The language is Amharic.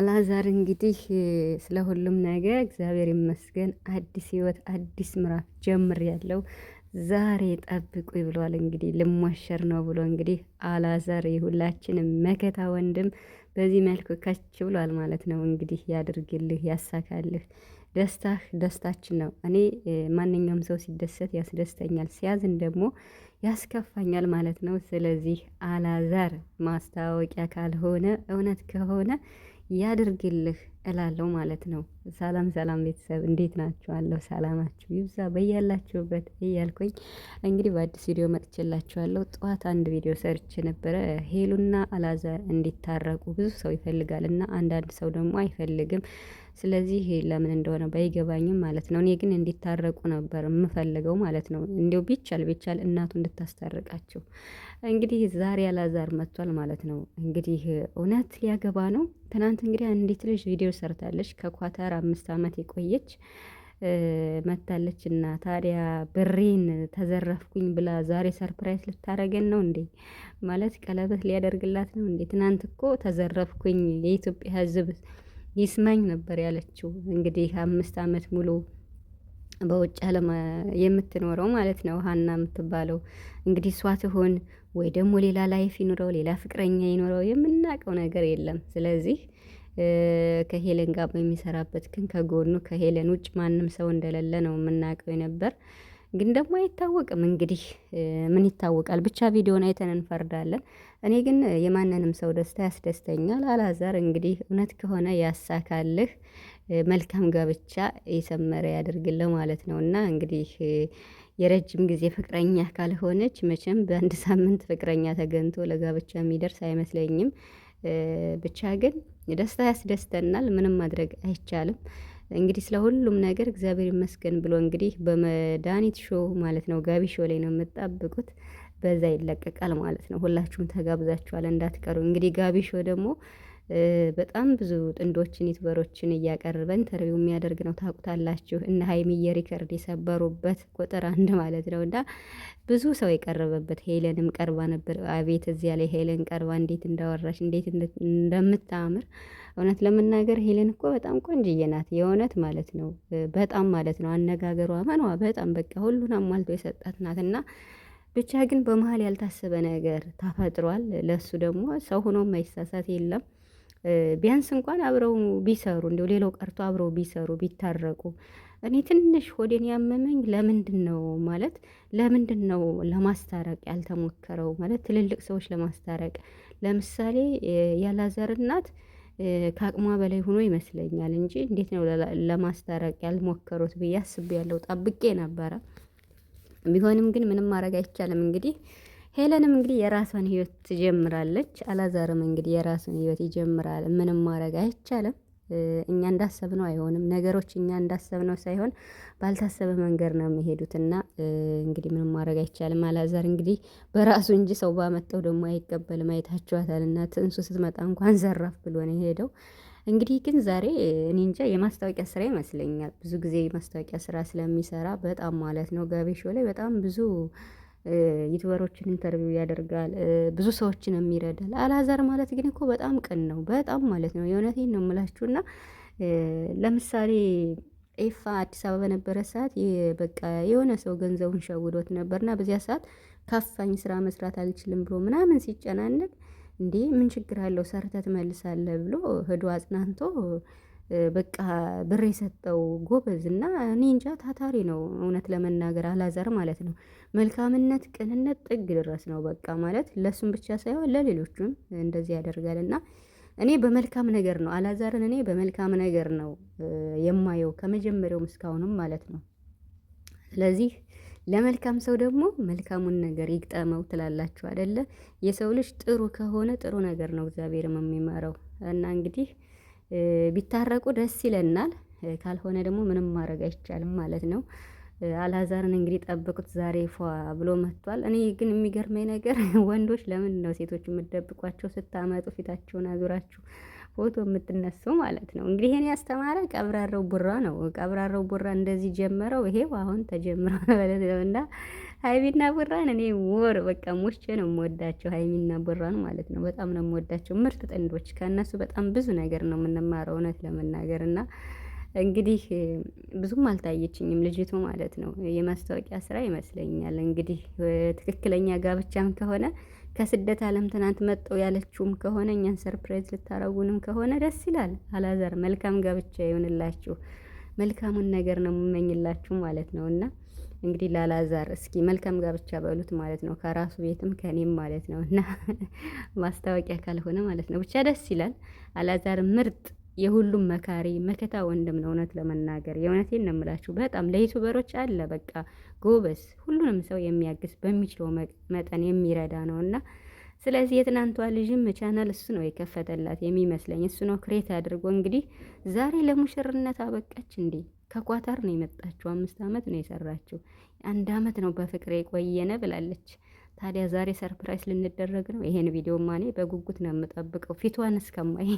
አላዛር እንግዲህ ስለ ሁሉም ነገር እግዚአብሔር ይመስገን አዲስ ህይወት አዲስ ምዕራፍ ጀምሬያለሁ። ዛሬ ጠብቁኝ ብሏል። እንግዲህ ልሞሸር ነው ብሎ እንግዲህ አላዛር የሁላችንም መከታ ወንድም በዚህ መልኩ ከች ብሏል ማለት ነው። እንግዲህ ያድርግልህ፣ ያሳካልህ። ደስታህ ደስታችን ነው። እኔ ማንኛውም ሰው ሲደሰት ያስደስተኛል፣ ሲያዝን ደግሞ ያስከፋኛል ማለት ነው። ስለዚህ አላዛር ማስታወቂያ ካልሆነ እውነት ከሆነ ያድርግልህ እላለሁ ማለት ነው። ሰላም ሰላም ቤተሰብ እንዴት ናችኋለሁ? ሰላማችሁ ይብዛ በያላችሁበት እያልኩኝ እንግዲህ በአዲስ ቪዲዮ መጥቼላችኋለሁ። ጠዋት አንድ ቪዲዮ ሰርቼ ነበረ። ሄሉና አላዛር እንዲታረቁ ብዙ ሰው ይፈልጋል እና አንዳንድ ሰው ደግሞ አይፈልግም። ስለዚህ ለምን እንደሆነ ባይገባኝም ማለት ነው። እኔ ግን እንዲታረቁ ነበር የምፈልገው ማለት ነው። እንዲያው ቢቻል እናቱ እንድታስታርቃቸው። እንግዲህ ዛሬ አላዛር መጥቷል ማለት ነው። እንግዲህ እውነት ሊያገባ ነው። ትናንት እንግዲህ አንዲት ልጅ ቪዲዮ ሰርታለች ከኳታር 5 ዓመት የቆየች መታለች እና ታዲያ ብሬን ተዘረፍኩኝ ብላ ዛሬ ሰርፕራይዝ ልታረገን ነው እንዴ? ማለት ቀለበት ሊያደርግላት ነው እንዴ? ትናንት እኮ ተዘረፍኩኝ የኢትዮጵያ ሕዝብ ይስማኝ ነበር ያለችው። እንግዲህ 5 ዓመት ሙሉ በውጭ ዓለም የምትኖረው ማለት ነው ሀና የምትባለው እንግዲህ እሷ ትሆን ወይ ደግሞ ሌላ ላይፍ ይኑረው ሌላ ፍቅረኛ ይኑረው የምናውቀው ነገር የለም። ስለዚህ ከሄለን ጋር በሚሰራበት ግን ከጎኑ ከሄለን ውጭ ማንም ሰው እንደሌለ ነው የምናውቀው የነበር። ግን ደግሞ አይታወቅም እንግዲህ ምን ይታወቃል። ብቻ ቪዲዮን አይተን እንፈርዳለን። እኔ ግን የማንንም ሰው ደስታ ያስደስተኛል። አላዛር እንግዲህ እውነት ከሆነ ያሳካልህ፣ መልካም ጋብቻ የሰመረ ያደርግልህ ማለት ነው። እና እንግዲህ የረጅም ጊዜ ፍቅረኛ ካልሆነች መቼም በአንድ ሳምንት ፍቅረኛ ተገኝቶ ለጋብቻ የሚደርስ አይመስለኝም። ብቻ ግን ደስታ ያስደስተናል። ምንም ማድረግ አይቻልም። እንግዲህ ስለ ሁሉም ነገር እግዚአብሔር ይመስገን ብሎ እንግዲህ በመድኃኒት ሾው ማለት ነው ጋቢ ሾው ላይ ነው የምትጠብቁት። በዛ ይለቀቃል ማለት ነው። ሁላችሁም ተጋብዛችኋል እንዳትቀሩ። እንግዲህ ጋቢ ሾው ደግሞ በጣም ብዙ ጥንዶችን ዩቲዩበሮችን እያቀረበ ኢንተርቪው የሚያደርግ ነው። ታውቁታላችሁ። እነ ሀይሚዬ ሪከርድ የሰበሩበት ቁጥር 1 ማለት ነው። እና ብዙ ሰው የቀረበበት ሄለንም ቀርባ ነበር። አቤት እዚያ ላይ ሄለን ቀርባ እንዴት እንዳወራች እንዴት እንደምታምር እውነት ለመናገር ሄለን እኮ በጣም ቆንጅዬ ናት። የእውነት ማለት ነው። በጣም ማለት ነው። አነጋገሯ መኗ በጣም በቃ ሁሉን አሟልቶ የሰጣት ናት። እና ብቻ ግን በመሀል ያልታሰበ ነገር ተፈጥሯል። ለሱ ደግሞ ሰው ሆኖ የማይሳሳት የለም። ቢያንስ እንኳን አብረው ቢሰሩ እንደው ሌላው ቀርቶ አብረው ቢሰሩ ቢታረቁ። እኔ ትንሽ ሆዴን ያመመኝ ለምንድነው ማለት ለምንድነው ለማስታረቅ ያልተሞከረው? ማለት ትልልቅ ሰዎች ለማስታረቅ ለምሳሌ ያላዛር እናት ከአቅሟ በላይ ሆኖ ይመስለኛል እንጂ እንዴት ነው ለማስታረቅ ያልሞከሩት ብዬ አስቤያለሁ። ጠብቄ ነበረ። ቢሆንም ግን ምንም ማድረግ አይቻልም። እንግዲህ ሄለንም እንግዲህ የራሷን ህይወት ትጀምራለች። አላዛርም እንግዲህ የራሱን ህይወት ይጀምራል። ምንም ማድረግ አይቻልም። እኛ እንዳሰብነው አይሆንም። ነገሮች እኛ እንዳሰብነው ሳይሆን ባልታሰበ መንገድ ነው የሚሄዱትና እንግዲህ ምንም ማድረግ አይቻልም። አላዛር እንግዲህ በራሱ እንጂ ሰው ባመጣው ደግሞ አይቀበልም። አይታችኋታልና ትንሱ ስትመጣ እንኳን ዘራፍ ብሎ ነው የሄደው። እንግዲህ ግን ዛሬ እኔ እንጃ የማስታወቂያ ስራ ይመስለኛል። ብዙ ጊዜ የማስታወቂያ ስራ ስለሚሰራ በጣም ማለት ነው ጋቢ ሾው ላይ በጣም ብዙ ዩቲዩበሮችን ኢንተርቪው ያደርጋል። ብዙ ሰዎችንም ይረዳል። አላዛር ማለት ግን እኮ በጣም ቅን ነው። በጣም ማለት ነው። የእውነቴን ነው የምላችሁና ለምሳሌ ኤፋ አዲስ አበባ በነበረ ሰዓት በቃ የሆነ ሰው ገንዘቡን ሸውዶት ነበርና በዚያ ሰዓት ካፋኝ ስራ መስራት አልችልም ብሎ ምናምን ሲጨናነቅ እንዴ ምን ችግር አለው ሰርተህ ትመልሳለህ ብሎ ሄዶ አጽናንቶ በቃ ብር የሰጠው ጎበዝ እና እኔ እንጃ ታታሪ ነው። እውነት ለመናገር አላዛር ማለት ነው። መልካምነት፣ ቅንነት ጥግ ድረስ ነው። በቃ ማለት ለሱም ብቻ ሳይሆን ለሌሎቹም እንደዚህ ያደርጋል። እና እኔ በመልካም ነገር ነው አላዛርን እኔ በመልካም ነገር ነው የማየው ከመጀመሪያውም እስካሁንም ማለት ነው። ስለዚህ ለመልካም ሰው ደግሞ መልካሙን ነገር ይግጠመው ትላላችሁ አይደለ? የሰው ልጅ ጥሩ ከሆነ ጥሩ ነገር ነው እግዚአብሔርም የሚመራው እና እንግዲህ ቢታረቁ ደስ ይለናል። ካልሆነ ደግሞ ምንም ማድረግ አይቻልም ማለት ነው። አላዛርን እንግዲህ ጠብቁት። ዛሬ ፏ ብሎ መጥቷል። እኔ ግን የሚገርመኝ ነገር ወንዶች ለምንድን ነው ሴቶች የምትደብቋቸው? ስታመጡ ፊታቸውን አዙራችሁ ፎቶ የምትነሱ ማለት ነው። እንግዲህ ይሄን ያስተማረ ቀብራራው ቡራ ነው። ቀብራራው ቡራ እንደዚህ ጀመረው። ይሄው አሁን ተጀምሯል ማለት ነው። እና ሀይሚና ቡራን እኔ በቃ ሞቼ ነው የምወዳቸው። ሀይሚና ቡራን ማለት ነው በጣም ነው የምወዳቸው። ምርጥ ጥንዶች፣ ከእነሱ በጣም ብዙ ነገር ነው የምንማረው እውነት ለመናገር እና እንግዲህ ብዙም አልታየችኝም ልጅቱ ማለት ነው። የማስታወቂያ ስራ ይመስለኛል እንግዲህ ትክክለኛ ጋብቻም ከሆነ ከስደት ዓለም ትናንት መጠው ያለችውም ከሆነ እኛን ሰርፕራይዝ ልታረጉንም ከሆነ ደስ ይላል። አላዛር መልካም ጋብቻ ይሆንላችሁ። መልካሙን ነገር ነው የምመኝላችሁ ማለት ነው። እና እንግዲህ ላላዛር እስኪ መልካም ጋብቻ በሉት ማለት ነው። ከራሱ ቤትም ከኔም ማለት ነው። እና ማስታወቂያ ካልሆነ ማለት ነው። ብቻ ደስ ይላል። አላዛር ምርጥ የሁሉም መካሪ መከታ ወንድም ነው። እውነት ለመናገር የእውነቴን ነው የምላችሁ። በጣም ለዩቱበሮች አለ በቃ ጎበዝ፣ ሁሉንም ሰው የሚያግዝ በሚችለው መጠን የሚረዳ ነው እና ስለዚህ የትናንቷ ልጅም ቻናል እሱ ነው የከፈተላት የሚመስለኝ። እሱ ነው ክሬት አድርጎ እንግዲህ ዛሬ ለሙሽርነት አበቃች። እንዴ ከኳታር ነው የመጣችው። 5 ዓመት ነው የሰራችው። 1 ዓመት ነው በፍቅር የቆየነ ብላለች። ታዲያ ዛሬ ሰርፕራይዝ ልንደረግ ነው። ይሄን ቪዲዮ ማኔ በጉጉት ነው የምጠብቀው ፊቷን እስከማይ